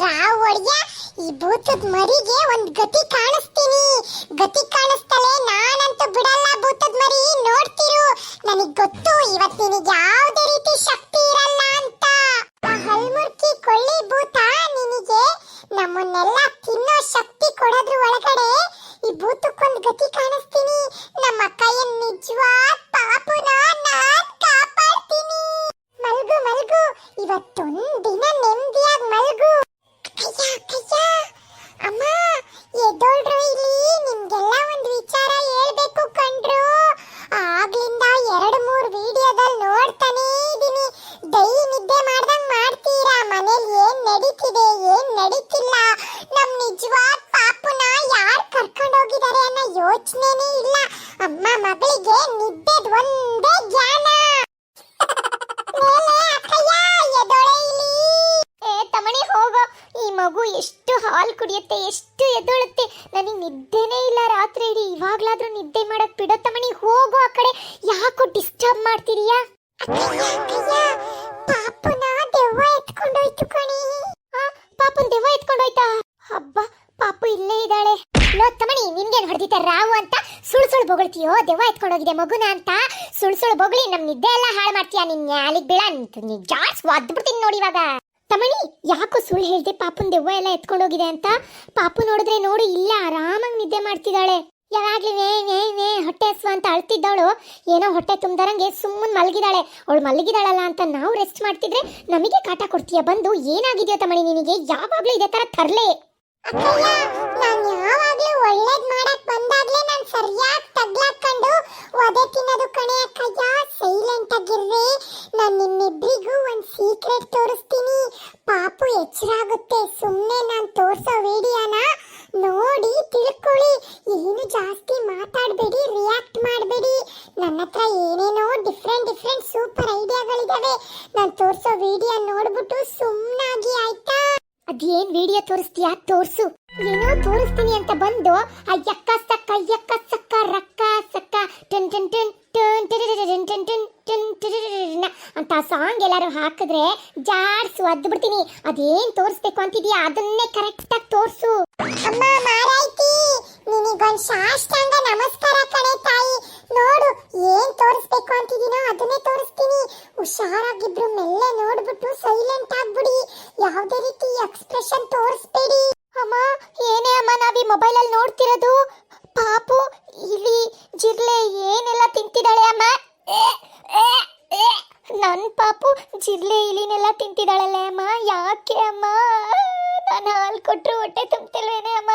ರಾವ್ ಒಡ್ಯ ಈ ಭೂತದ ಮರಿಗೆ ಒಂದ್ ಗತಿ ಕಾಣಿಸ್ತೀನಿ. ಗತಿ ಕಾಣಿಸ್ತಲೇ ನಾನಂತೂ ಬಿಡಲ್ಲ. ಭೂತದ ಮರಿ ನೋಡ್ತಿರು, ನನಗ್ ಗೊತ್ತು ಇವತ್ತು ನಿನಗೆ ಯಾವುದೇ ರೀತಿ ಶಕ್ತಿ ಇರಲ್ಲ ಅಂತ. ಹಲ್ಮುರ್ಕಿ ಕೊಳ್ಳಿ ಭೂತ ನಿನಗೆ ನಮ್ಮನ್ನೆಲ್ಲ ತಿನ್ನೋ ಶಕ್ತಿ ಕೊಡೋದ್ರ ಒಳಗಡೆ ಈ ಭೂತಕ್ಕೊಂದ್ ಗತಿ ಕಾಣಿಸ್ತೀನಿ. ನಮ್ಮ ಕೈಯನ್ ನಿಜವಾದ ಪಾಪುನ ನಾನ್ ಕಾಪಾಡ್ತೀನಿ. ಮಲ್ಗು ಮಲ್ಗು, ಇವತ್ತೊಂದ್ ದಿನ ನೆಮ್ಮದಿಯಾಗಿ ಮಲ್ಗು. ಕಯ್ಯ ಅಮ್ಮ ಎದ್ದೋಳ್ರು, ಇಲ್ಲಿ ನಿಮ್ಗೆಲ್ಲ ಒಂದ್ ವಿಚಾರ ಹೇಳ್ಬೇಕು ಕಂಡ್ರು. ಆಗ್ಲಿಂದ 2-3 ವಿಡಿಯೋದಲ್ಲಿ ನೋಡ್ತಾನೇ ಇದೀನಿ. ಡೈಲಿ ನಿದ್ದೆ ಮಾಡ್ದಂಗ್ ಮಾಡ್ತೀರಾ. ಮನೇಲಿ ಏನ್ ನಡೀತಿದೆ ಏನ್ ನಡೀತಿಲ್ಲ, ನಮ್ ನಿಜವಾದ ಪಾಪುನ ಯಾರ್ ಕರ್ಕೊಂಡೋಗಿದ್ದಾರೆ ಅನ್ನೋ ಯೋಚನೆನೇ ಇಲ್ಲ. ಅಮ್ಮ ಮಗಳಿಗೆ ನಿದ್ದೆದ್ ಒಂದೇ ಜ್ಞಾನ. ತಮಣಿ ಹೋಗೋ, ಈ ಮಗು ಎಷ್ಟು ಹಾಲು ಕುಡಿಯುತ್ತೆ, ಎಷ್ಟು ಎದ್ದೊಳುತ್ತೆ. ನನಗೆ ನಿದ್ದೆನೇ ಇಲ್ಲ ರಾತ್ರಿ ಇಡೀ. ಇವಾಗ್ಲಾದ್ರೂ ನಿದ್ದೆ ಮಾಡಕ್ ಬಿಡೋ ತಮಣಿ. ಹೋಗೋ ಆ ಕಡೆ, ಯಾಕೋ ಡಿಸ್ಟರ್ಬ್ ಮಾಡ್ತೀರಿಯಾ? ಪಾಪುನ ದೆವ್ವ ಎತ್ಕೊಂಡೋಯ್ತು ಕಣಿ. ಪಾಪುನ್ ದೆವ್ವ ಎತ್ಕೊಂಡೋಯ್ತಾ? ಹಬ್ಬ, ಪಾಪು ಇಲ್ಲೇ ಇದ್ದಾಳೆ. ಲೋ ತಮಣಿ, ನಿನ್ಗೇನ್ ಹೊಡೆದಿತ್ತ ರಾವು ಅಂತ ಸುಳ್ಳು ಬೊಗಳ್ತೀಯೋ? ದೆವ್ವ ಎತ್ಕೊಂಡೋಗಿದೆ ಮಗುನ ಅಂತ ಸುಳ್ಳು ಬೊಗಳಿ ನಮ್ ನಿದ್ದೆ ಎಲ್ಲ ಹಾಳು ಮಾಡ್ತೀಯಾ? ನಿನ್ ಅಲ್ಲಿಗ್ ಬೀಳ ಜಾಡ್ಸ್ ಒದ್ಬಿಡ್ತೀನಿ ನೋಡಿ ಇವಾಗ. ತಮಣಿ, ಯಾಕೋ ಸುಳ್ಳು ಹೇಳ್ದೆ ಪಾಪುನ್ ದೆವ್ವ ಎಲ್ಲ ಎತ್ಕೊಂಡೋಗಿದೆ ಅಂತ? ಪಾಪು ನೋಡಿದ್ರೆ ನೋಡು, ಇಲ್ಲ ಆರಾಮಾಗಿ ನಿದ್ದೆ ಮಾಡ್ತಿದ್ದಾಳೆ. ಯಾವಾಗ್ಲೂ ನೇ ಹೊಟ್ಟೆ ಹಸ್ವ ಅಂತ ಅಳ್ತಿದ್ದವಳು ಏನೋ ಹೊಟ್ಟೆ ತುಂಬ್ದಾರಂಗೆ ಸುಮ್ಮನೆ ಮಲಗಿದಾಳೆ. ಅವಳು ಮಲಗಿದಾಳಲ್ಲ ಅಂತ ನಾವು ರೆಸ್ಟ್ ಮಾಡ್ತಿದ್ರೆ ನಮಗೆ ಕಾಟ ಕೊಡ್ತೀಯ ಬಂದು. ಏನಾಗಿದೆಯೋ ತಮಣಿ ನಿನಗೆ? ಯಾವಾಗ್ಲೂ ಇದೇ ತರ ತರ್ಲೆ. ನಾನು ಯಾವಾಗ್ಲೂ ಒಳ್ಳೇದ್ ಮಾಡಕ್ ಬಂದಾಗ್ಲೇ ನಾನು ಸರಿಯಾಗಿ ತಗ್ಲಾಕೊಂಡು ಒದೆ ತಿನ್ನೋದು ಕಣೆ ಅಕ್ಕಯ್ಯ. ಸೈಲೆಂಟ್ ಆಗಿರ್ರಿ. ನಾನು ನಿಮ್ಮಿಬ್ರಿಗೂ ಒಂದ್ ಸೀಕ್ರೆಟ್ ತೋರಿಸ್ತೀನಿ. ಪಾಪು ಎಚ್ಚರಾಗುತ್ತೆ. ಸುಮ್ಮನೆ ನಾನು ತೋರ್ಸೋ ವಿಡಿಯೋನ ನೋಡಿ ತಿಳ್ಕೊಳ್ಳಿ. ಏನು ಜಾಸ್ತಿ ಮಾತಾಡಬೇಡಿ, ರಿಯಾಕ್ಟ್ ಮಾಡಬೇಡಿ. ನನ್ನ ಹತ್ರ ಏನೇನೋ ಡಿಫ್ರೆಂಟ್ ಸೂಪರ್ ಐಡಿಯಾಗಳಿದಾವೆ. ನಾನು ತೋರ್ಸೋ ವಿಡಿಯೋ ನೋಡ್ಬಿಟ್ಟು ಸುಮ್ಮನಾಗಿ, ಆಯ್ತಾ? ಅದೇನ್ ವಿಡಿಯೋ ತೋರಿಸ್ತೀಯಾ? ತೋರ್ಸು. ಏನೋ ತೋರಿಸ್ತೀನಿ ಅಂತ ಬಂದು ಅಯ್ಯಕ್ಕ ಸಕ್ಕ ಅಯ್ಯಕ್ಕ ಸಕ್ಕ ರಕ್ಕ ಸಕ್ಕ ಟನ್ ಟನ್ ಟನ್ ಟನ್ ಟನ್ ಟನ್ ಟನ್ ಟನ್ ಅಂತ ಸಾಂಗ್ ಎಲ್ಲಾರು ಹಾಕಿದ್ರೆ ಜಾಡ್ಸ್ ಒದ್ದು ಬಿಡ್ತೀನಿ. ಅದೇನ್ ತೋರಿಸ್ಬೇಕು ಅಂತಿದ್ಯಾ ಅದನ್ನೇ ಕರೆಕ್ಟ್ ಆಗಿ ತೋರ್ಸು. ಅಮ್ಮ ಮಾರಾಯ್ತಿ, ನಿನಗೊಂದ್ ಸಾಷ್ಟಾಂಗ ನಮಸ್ಕಾರ ಕಣೆ ತಾಯಿ. ನೋಡು, ಏನ್ ತೋರಿಸ್ಬೇಕು ಅಂತಿದೀನೋ ಅದನ್ನೇ ತೋರಿಸ್ತೀನಿ. ಹುಷಾರಾಗಿಬ್ರು ಮೆಲ್ಲೆ ನೋಡ್ಬಿಟ್ಟು ಸೈಲೆಂಟ್ ಆಗ್ಬಿಡಿ. ಯಾವುದೇ ರೀತಿ ಎಕ್ಸ್ಪ್ರೆಷನ್ ತೋರಿಸ್ಬೇಡಿ. ಅಮ್ಮ, ಏನೇ ಅಮ್ಮ ನಾವೀ ಮೊಬೈಲಲ್ಲಿ ನೋಡ್ತಿರೋದು? ಪಾಪು ಇಲಿ ಜಿರ್ಲೆ ಏನೆಲ್ಲ ತಿಂತಿದ್ದಾಳೆ ಅಮ್ಮ. ನನ್ನ ಪಾಪು ಜಿರ್ಲೆ ಇಲಿನೆಲ್ಲ ತಿಂತಿದ್ದಾಳಲ್ಲ ಅಮ್ಮ. ಯಾಕೆ ಅಮ್ಮ? ನಾನು ಹಾಲು ಕೊಟ್ಟರು ಹೊಟ್ಟೆ ತುಂಬ್ತಿಲ್ವೇನೆ ಅಮ್ಮ?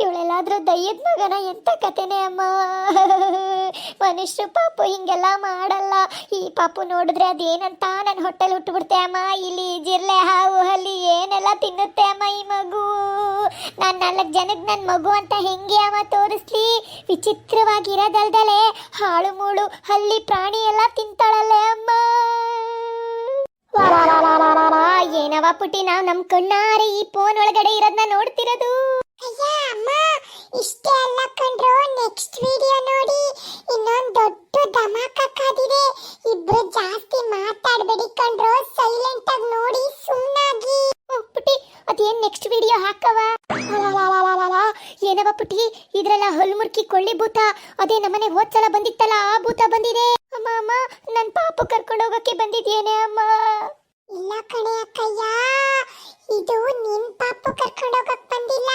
ಇವಳೆಲ್ಲಾದ್ರೂ ದಯ್ಯದ ಮಗನ? ಎಂತ ಕತೆನೆ ಅಮ್ಮ. ಮನುಷ್ಯರು ಪಾಪು ಹಿಂಗೆಲ್ಲ ಮಾಡಲ್ಲ. ಈ ಪಾಪು ನೋಡಿದ್ರೆ ಅದೇನಂತ ನನ್ನ ಹೊಟ್ಟೆಲಿ ಹುಟ್ಟುಬಿಡ್ತೆ ಅಮ್ಮ. ಇಲ್ಲಿ ಜಿರ್ಲೆ ಹಾವು ಹಲ್ಲಿ ಏನೆಲ್ಲ ತಿನ್ನುತ್ತೆ ಅಮ್ಮ ಈ ಮಗು. ನಾನು 4 ಜನಕ್ಕೆ ನನ್ನ ಮಗು ಅಂತ ಹೆಂಗೆ ಅಮ್ಮ ತೋರಿಸ್ಲಿ? ವಿಚಿತ್ರವಾಗಿರೋದಲ್ದಲೆ ಹಾಳು ಮೂಳು ಹಲ್ಲಿ ಪ್ರಾಣಿ ಎಲ್ಲ ತಿಂತಾಳಲ್ಲೇ ಅಮ್ಮ. ಏನವ ಪುಟಿ, ನಾವು ನಮ್ಮ ಕಣ್ಣಾರೆ ಈ ಫೋನ್ ಒಳಗಡೆ ಇರೋದನ್ನ ನೋಡ್ತಿರೋದು. ಅಯ್ಯ ಅಮ್ಮ, ಇಷ್ಟೇ ಅಲ್ಲ ಕಂಡ್ರು, ನೆಕ್ಸ್ಟ್ ವಿಡಿಯೋ ನೋಡಿ ಇನ್ನೊಂದು ದೊಡ್ಡ ಧಮಾಕ ಕಾದಿದೆ. ಇಬ್ರು ಜಾಸ್ತಿ ಮಾತಾಡಬೇಡಿ ಕಂಡ್ರು, ಸೈಲೆಂಟ್ ಆಗಿ ನೋಡಿ ಸುಮ್ಮನಾಗಿ. ಪುಟಿ, ಅದೇನ್ ನೆಕ್ಸ್ಟ್ ವಿಡಿಯೋ ಹಾಕವ? ಏನವ ಪುಟಿ, ಇದ್ರೆಲ್ಲ ಹಲ್ಮುರ್ಕಿ ಕೊಳ್ಳಿ ಭೂತ. ಅದೇ ನಮ್ಮನೆ ಹೋದ್ಸಲ ಬಂದಿತ್ತಲ್ಲ ಆ ಭೂತ ಬಂದಿದೆ. ಅಮ್ಮ ಅಮ್ಮ, ನನ್ ಪಾಪು ಕರ್ಕೊಂಡು ಹೋಗಕ್ಕೆ ಬಂದಿದ್ಯೇನೆ ಅಮ್ಮ? ಇಲ್ಲ ಕಣೆ ಅಕ್ಕಯ್ಯ, ಇದು ನಿನ್ ಪಾಪು ಕರ್ಕೊಂಡು ಹೋಗಕ್ ಬಂದಿಲ್ಲ.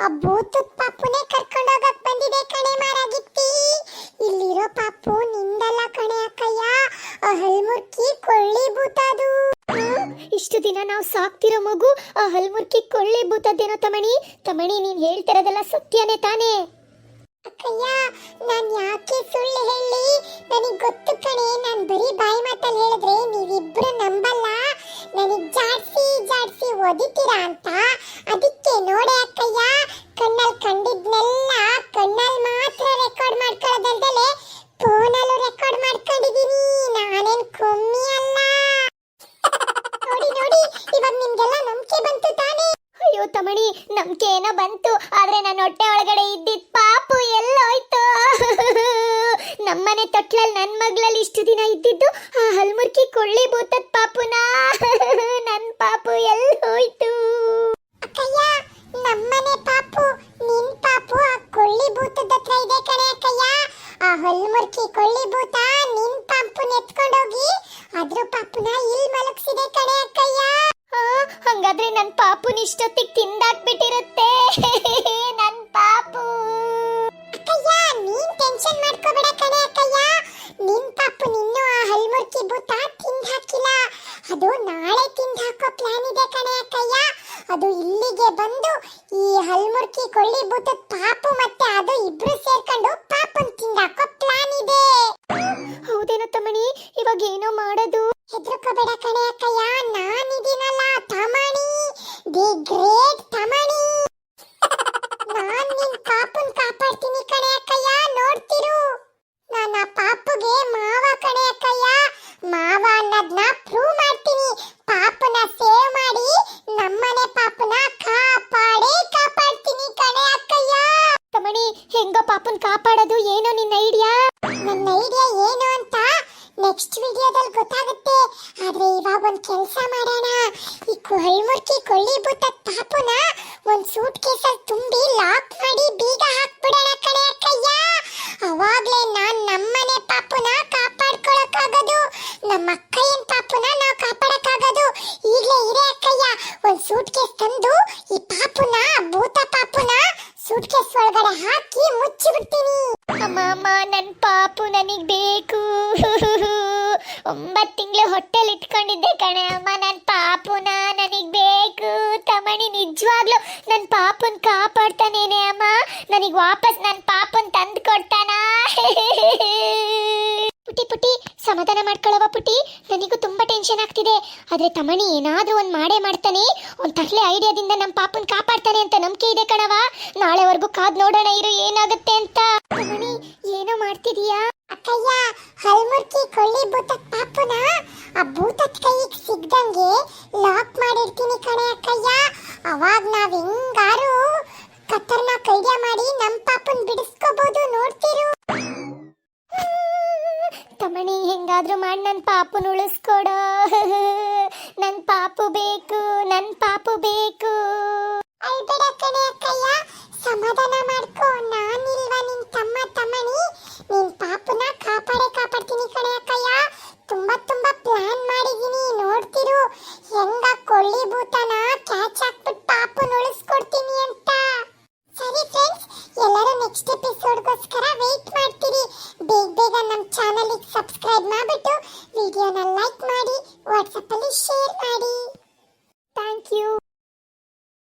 ಆ ಭೂತದ ಪಾಪುನೇ ಕರ್ಕೊಂಡು ಹೋಗಕ್ ಬಂದಿದೆ ಕಣೆ ಮಾರಾಗಿತ್ತಿ. ಇಲ್ಲಿರೋ ಪಾಪು ನಿಂದಲ್ಲ ಕಣೆ ಅಕ್ಕಯ್ಯ, ಆ ಹಲ್ಮುರ್ಕಿ ಕೊಳ್ಳಿ ಭೂತ ಅದು. ಇಷ್ಟು ದಿನ ನಾವು ಸಾಕ್ತಿರೋ ಮಗು ಆ ಹಲ್ಮುರ್ಕಿ ಕೊಳ್ಳಿ ಭೂತದ್ದೇನೋ ತಮಣಿ. ತಮಣಿ, ನೀನ್ ಹೇಳ್ತಿರೋದೆಲ್ಲ ಸತ್ಯನೇ ತಾನೇ? ಅಕ್ಕಯ್ಯ, ನಾನ್ ಯಾಕೆ ಸುಳ್ಳು ಹೇಳಿ? ನನಗ್ ಗೊತ್ತು ಕಣೆ. ನಾನ್ ಬರೀ ಬಾಯಿ ಮಾತಲ್ಲಿ ಹೇಳಿದ್ರೆ ನೀವಿಬ್ರು ನಂಬಲ್ಲ. ನನಗ್ ಜಾಡ್ಸಿ ಓದಿತೀರಾ ಅಂತ. ಅದಕ್ಕೆ ನೋಡೆ ಅಕ್ಕಯ್ಯ, ಕಣ್ಣಲ್ಲಿ ಕಂಡಿದ್ನೆಲ್ಲ ಕಣ್ಣಲ್ಲಿ ಮಾತ್ರ ರೆಕಾರ್ಡ್ ಮಾಡ್ಕೊಳ್ಳೋದಲ್ದಲೆ ಫೋನಲ್ಲೂ ರೆಕಾರ್ಡ್ ಮಾಡ್ಕೊಂಡಿದೀನಿ. ನಾನೇನ್ ಕಮ್ಮಿ ಅಲ್ಲ. ನೋಡಿ, ಇವಾಗ ನಿಮ್ಗೆಲ್ಲ ನಂಬಿಕೆ ಬಂತು ತಾನೇ? ಅಯ್ಯೋ ತಮಣಿ, ನಂಬಿಕೆ ಏನೋ ಬಂತು, ಆದ್ರೆ ನನ್ನ ಹೊಟ್ಟೆ ಒಳಗಡೆ ಇದ್ದಿದ್ ಪಾಪು ಎಲ್ಲೋಯ್ತು? ನಮ್ಮನೆ ತೊಟ್ಲಲ್ಲಿ ನನ್ನ ಮಗ್ಳಲ್ಲಿ ಇಷ್ಟು ದಿನ ಇದ್ದಿದ್ದು ಆ ಹಲ್ಮುರ್ಕಿ ಕೊಳ್ಳಿ ಭೂತದ ಪಾಪುನಾ? ನನ್ನ ಪಾಪು ಎಲ್ಲೋಯ್ತು? ಅಕ್ಕಯ್ಯ ನಮ್ಮನೆ ಪಾಪು ನಿನ್ ಪಾಪು ಆ ಕೊಳ್ಳಿ ಭೂತದ ಹತ್ರ ಇದೆ ಕಣೆ ಅಕ್ಕಯ್ಯ. ಆ ಹೊಲ್ಮುರ್ಕಿ ಕೊಳ್ಳಿ ಭೂತ ನಿನ್ ಪಾಪುನ ಎತ್ಕೊಂಡೋಗಿ ಅದ್ರ ಪಾಪುನ ಇಲ್ಲಿ ಮಲಗಿಸಿದೆ ಕಣೆ ಅಕ್ಕಯ್ಯ. ಹಂಗಾದ್ರೆ ನನ್ ಪಾಪುನ ಇಷ್ಟೊತ್ತಿಗೆ ತಿಂದಾಕ್ಬಿಟ್ಟಿರುತ್ತೆ. ನನ್ ಪಾಪು ಅಕ್ಕಯ್ಯ ನೀನ್ ಟೆನ್ಷನ್ ಮಾಡ್ಕೋಬೇಡ ಕಣೆ ಅಕ್ಕಯ್ಯ. ನಿನ್ ಪಾಪು ನಿನ್ನೂ ಆ ಹಲ್ಮುರ್ಕಿ ಭೂತ ತಿಂದ್ ಹಾಕಿಲ್ಲ. ಅದು ನಾಳೆ ತಿಂದ್ ಹಾಕೋ ಪ್ಲಾನ್ ಇದೆ ಕಣೆ ಅಕ್ಕಯ್ಯ. ಅದು ಇಲ್ಲಿಗೆ ಬಂದು ಈ ಹಲ್ಮುರ್ಕಿ ಕೊಳ್ಳಿ ಭೂತದ ಪಾಪು ಮತ್ತೆ ಅದು ಇಬ್ರು ಸೇರ್ಕೊಂಡು ಪಾಪನ್ ತಿಂದಾಕೋ ಪ್ಲಾನ್ ಇದೆ. ಹೌದೇನೋ ತಮಣಿ, ಇವಾಗ ಏನೋ ಮಾಡೋದು? ಹೆದರ್ಕೋಬೇಡ ಕಣೆ ಅಕ್ಕಯ್ಯ, ನಾನಿದ್ದೀನಲ್ಲ ತಮಣಿ, ದಿ ಗ್ರೇಟ್ ತಮಣಿ. ನಾನ್ ನಿನ್ ಪಾಪನ್ ಕಾಪಾಡ್ತೀನಿ ಕಣೆ ಅಕ್ಕಯ್ಯ, ನೋಡ್ತಿರು. ನನ್ನ ಪಾಪುಗೆ ಮಾವ ಕಣೆ ಅಕ್ಕಯ್ಯ. ಮಾವ ಅನ್ನೋದ್ನ ಪ್ರೂವ್ ಮಾಡ್ತೀನಿ. ಪಾಪನ ಸೇವ್ ಮಾಡಿ ನಮ್ಮನೆ ಪಾಪನ ಕಾಪಾಡ್ತೀನಿ ಕಣೆ ಅಕ್ಕಯ್ಯ. ತಮಣಿ, ಹೆಂಗೋ ಪಾಪನ್ ಕಾಪಾಡೋದು? ಏನೋ ನಿನ್ನ ಐಡಿಯಾ? ನನ್ನ ಐಡಿಯಾ ಏನು ಅಂತ ನೆಕ್ಸ್ಟ್ ವಿಡಿಯೋದಲ್ಲಿ ಗೊತ್ತಾಗುತ್ತೆ. ಆದ್ರೆ ಇವಾಗ ಒಂದ್ ಕೆಲಸ ಮಾಡೋಣ. ಈ ಹಲ್ಮುರ್ಕಿ ಕೊಳ್ಳಿ ಭೂತದ ಪಾಪುನ ಒಂದ್ ಸೂಟ್ ಕೇಸಲ್ಲಿ ತುಂಬಿ ಲಾಕ್ ಮಾಡಿ ಬೀಗ ಹಾಕ್ಬಿಡೋಣ ಕಣೆ ಅಕ್ಕಯ್ಯ. ಅವಾಗ್ಲೇ ನಾನ್ ನಮ್ಮನೆ ಪಾಪುನ ಕಾಪಾಡ್ಕೊಳಕ್ಕಾಗೋದು, ನಮ್ಮ ಅಕ್ಕಯ್ಯನ್ ಪಾಪುನ ನಾವು ಕಾಪಾಡಕ್ಕಾಗೋದು. ಈಗ್ಲೇ ಇರೇ ಅಕ್ಕಯ್ಯ, ಒಂದ್ ಸೂಟ್ ಕೇಸ್ ತಂದು ಈ ಪಾಪುನ ಭೂತ ಪಾಪುನ ಸೂಟ್ ಕೇಸ್ ಒಳಗಡೆ ಹಾಕಿ ಮುಚ್ಚಿಬಿಡ್ತೀನಿ. ಅಮ್ಮ ಅಮ್ಮ, ನನ್ ಪಾಪು ನನಗ್ ಬೇಕು. 9 ತಿಂಗಳು ಹೊಟ್ಟೆಲ್ ಇಟ್ಕೊಂಡಿದ್ದೆ ಕಣೆ ಅಮ್ಮ. ನನ್ ಪಾಪುನ ನನಗ್ ಬೇಕು. ತಮಣಿ ನಿಜವಾಗ್ಲೂ ನನ್ ಪಾಪುನ್ ಕಾಪಾಡ್ತಾನೇನೆ ಅಮ್ಮ. ನನಗ್ ವಾಪಸ್ ನನ್ ಪಾಪುನ್ ತಂದು ಕೊಡ್ತಾನ. ಪುಟಿ ಪುಟಿ ಸಮಾಧಾನ ಮಾಡ್ಕೊಳ್ಳವ ಪುಟಿ, ನನಗೂ ತುಂಬಾ ಟೆನ್ಷನ್ ಆಗ್ತಿದೆ. ಆದ್ರೆ ತಮಣಿ ಏನಾದ್ರೂ ಒಂದ್ ಮಾಡೇ ಮಾಡ್ತಾನೆ. ಒಂದ್ ತರ್ಲೆ ಐಡಿಯಾದಿಂದ ನಮ್ ಪಾಪನ್ ಕಾಪಾಡ್ತಾನೆ ಅಂತ ನಂಬಿಕೆ ಇದೆ ಕಣವ. ನಾಳೆವರೆಗೂ ಕಾದ್ ನೋಡೋಣ ಇರು ಏನಾಗುತ್ತೆ ಅಂತ. ತಮಣಿ ಏನೋ ಮಾಡ್ತಿದೀಯಾ? ಅಕ್ಕಯ್ಯ, ಹಲ್ಮುರ್ಕಿ ಕೊಳ್ಳಿ ಭೂತದ ಪಾಪುನ ಆ ಭೂತದ ಕೈಗೆ ಸಿಗ್ದಂಗೆ ಲಾಕ್ ಮಾಡಿರ್ತೀನಿ ಕಣೆ ಅಕ್ಕಯ್ಯ. ಅವಾಗ ನಾವ್ ಹೆಂಗಾರು ಖತರ್ನಾಕ್ ಐಡಿಯಾ ಮಾಡಿ ನಮ್ ಪಾಪನ್ ಬಿಡಿಸ್ಕೋಬಹುದು, ನೋಡ್ತಿರು. ತಮಣಿ ಹೆಂಗಾದ್ರೂ ಮಾಡಿ ನನ್ ಪಾಪುನ ಉಳಿಸ್ಕೊಡೋ. ನನ್ ಪಾಪು ಬೇಕು, ನನ್ ಪಾಪು ಬೇಕು. ಅಳ್ಬೇಡ ಕಣೆ ಅಕ್ಕಯ್ಯ, ಸಮಾಧಾನ ಮಾಡ್ಕೋ. ನಾನಿಲ್ವಾ ನಿನ್ ತಮ್ಮ ತಮಣಿ? ನಿನ್ ಪಾಪುನ ಕಾಪಾಡ್ತೀನಿ ಕಣೆ ಅಕ್ಕಯ್ಯ. ತುಂಬಾ ಪ್ಲಾನ್ ಮಾಡಿದೀನಿ, ನೋಡ್ತಿರು. ಹೆಂಗ ಕೊಳ್ಳಿ ಭೂತನ ಕ್ಯಾಚ್ ಹಾಕ್ಬಿಟ್ಟು ಪಾಪುನ ಉಳಿಸ್ಕೊಡ್ತೀನಿ ಅಂತ. ಸರಿ ಫ್ರೆಂಡ್ಸ್, ಎಲ್ಲರೂ ನೆಕ್ಸ್ಟ್ ಎಪಿಸೋಡ್ಗೋಸ್ಕರ ವೇಟ್ ಮಾಡ್ತೀರಿ. ಬೇಗ ನಮ್ಮ ಚಾನಲ್ಗೆ ಸಬ್ಸ್ಕ್ರೈಬ್ ಮಾಡಿಬಿಟ್ಟು ವಿಡಿಯೋನ ಲೈಕ್ ಮಾಡಿ.